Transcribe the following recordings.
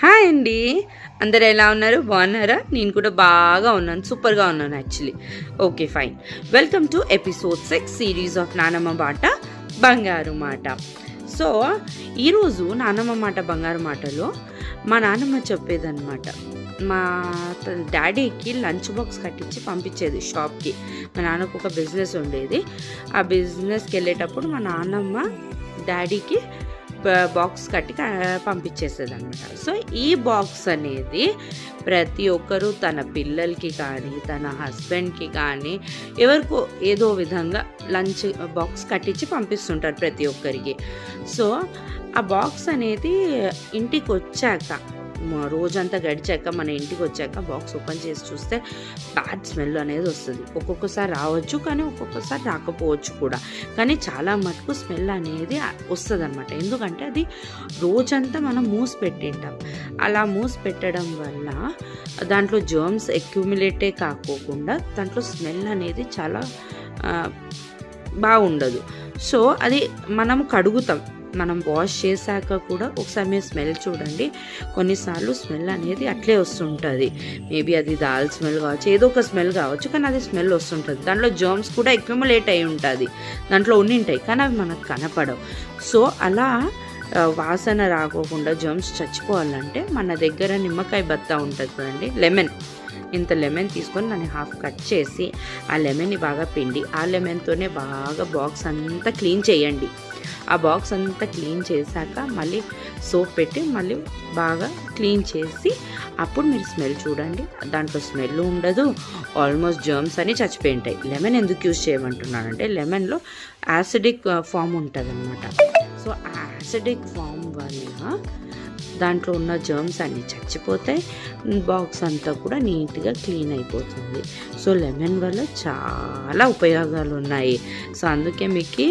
Hi అండి, అందరు ఎలా ఉన్నారు? బాగున్నారా? నేను కూడా బాగా ఉన్నాను, సూపర్గా ఉన్నాను actually. Okay fine. Welcome to episode 6 series of నానమ్మ మాట బంగారు మాట. సో ఈరోజు నానమ్మ మాట బంగారు మాటలో మా నానమ్మ చెప్పేదన్నమాట. మా డాడీకి లంచ్ బాక్స్ కట్టించి పంపించేది షాప్కి. మా నాన్నకు ఒక బిజినెస్ ఉండేది. ఆ బిజినెస్కి వెళ్ళేటప్పుడు మా నాన్నమ్మ డాడీకి బాక్స్ కట్టి పంపించేసేది అనమాట. సో ఈ బాక్స్ అనేది ప్రతి ఒక్కరూ తన పిల్లలకి కానీ తన హస్బెండ్కి కానీ ఎవరికో ఏదో విధంగా లంచ్ బాక్స్ కట్టించి పంపిస్తుంటారు ప్రతి ఒక్కరికి. సో ఆ బాక్స్ అనేది ఇంటికి వచ్చాక, రోజంతా గడిచాక, మన ఇంటికి వచ్చాక బాక్స్ ఓపెన్ చేసి చూస్తే బ్యాడ్ స్మెల్ అనేది వస్తుంది. ఒక్కొక్కసారి రావచ్చు, కానీ ఒక్కొక్కసారి రాకపోవచ్చు కూడా. కానీ చాలా మటుకు స్మెల్ అనేది వస్తుంది అనమాట. ఎందుకంటే అది రోజంతా మనం మూసి పెట్టింటాం. అలా మూసి పెట్టడం వల్ల దాంట్లో జర్మ్స్ అక్యుములేటే కాకోకుండా దాంట్లో స్మెల్ అనేది చాలా బాగుండదు. సో అది మనం కడుగుతాం, మనం వాష్ చేశాక కూడా ఒకసారి మీరు స్మెల్ చూడండి. కొన్నిసార్లు స్మెల్ అనేది అట్లే వస్తుంటుంది. మేబీ అది దాల్ స్మెల్ కావచ్చు, ఏదో ఒక స్మెల్ కావచ్చు, కానీ అది స్మెల్ వస్తుంటుంది. దాంట్లో జర్మ్స్ కూడా అక్యుములేట్ అయి ఉంటుంది, దాంట్లో ఉండింటాయి, కానీ అవి మనకు కనపడవు. సో అలా వాసన రాకోకుండా జర్మ్స్ చచ్చిపోవాలంటే మన దగ్గర నిమ్మకాయ బత్తా ఉంటుంది చూడండి, లెమన్. ఇంత లెమన్ తీసుకొని దాన్ని హాఫ్ కట్ చేసి ఆ లెమన్ని బాగా పిండి ఆ లెమన్తోనే బాగా బాక్స్ అంతా క్లీన్ చేయండి. ఆ బాక్స్ అంతా క్లీన్ చేశాక మళ్ళీ సోప్ పెట్టి మళ్ళీ బాగా క్లీన్ చేసి అప్పుడు మీరు స్మెల్ చూడండి. దాంట్లో స్మెల్ ఉండదు, ఆల్మోస్ట్ జర్మ్స్ అని చచ్చిపోయి ఉంటాయి. లెమన్ ఎందుకు యూజ్ చేయమంటున్నానంటే లెమన్లో యాసిడిక్ ఫామ్ ఉంటుంది అనమాట. సో ఆ యాసిడిక్ ఫామ్ వల్ల దాంట్లో ఉన్న జర్మ్స్ అన్నీ చచ్చిపోతాయి, బాక్స్ అంతా కూడా నీట్గా క్లీన్ అయిపోతుంది. సో లెమన్ వల్ల చాలా ఉపయోగాలు ఉన్నాయి. సో అందుకే మీకు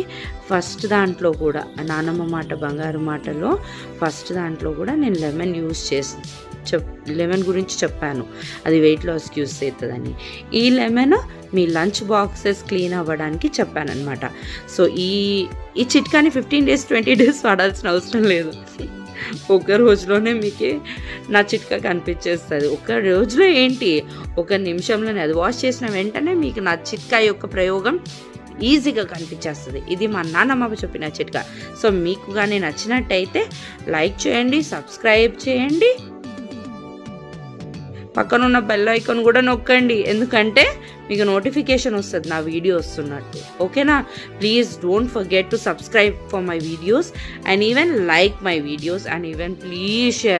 ఫస్ట్ దాంట్లో కూడా నానమ్మ మాట బంగారు మాటలో ఫస్ట్ దాంట్లో కూడా నేను లెమన్ యూజ్ లెమన్ గురించి చెప్పాను, అది వెయిట్ లాస్కి యూజ్ అవుతుందని. ఈ లెమన్ మీ లంచ్ బాక్సెస్ క్లీన్ అవ్వడానికి చెప్పాను అనమాట. సో ఈ చిట్కాని 15 days 20 days వాడాల్సిన అవసరం లేదు. ఒక రోజులోనే మీకు నా చిట్కా కనిపించేస్తుంది. ఒక రోజులో ఏంటి, ఒక నిమిషంలోనే అది వాష్ చేసిన వెంటనే మీకు నా చిట్కా యొక్క ప్రయోగం ఈజీగా కనిపించేస్తుంది. ఇది మా నాన్నమ్మ చెప్పిన చిట్కా. సో మీకు కానీ నచ్చినట్టయితే లైక్ చేయండి, సబ్స్క్రైబ్ చేయండి, పక్కనున్న బెల్ ఐకాన్ కూడా నొక్కండి, ఎందుకంటే మీకు నోటిఫికేషన్ వస్తుంది నా వీడియో వస్తున్నట్టు. ఓకేనా? Please don't forget to subscribe for my videos and even like my videos and even please share.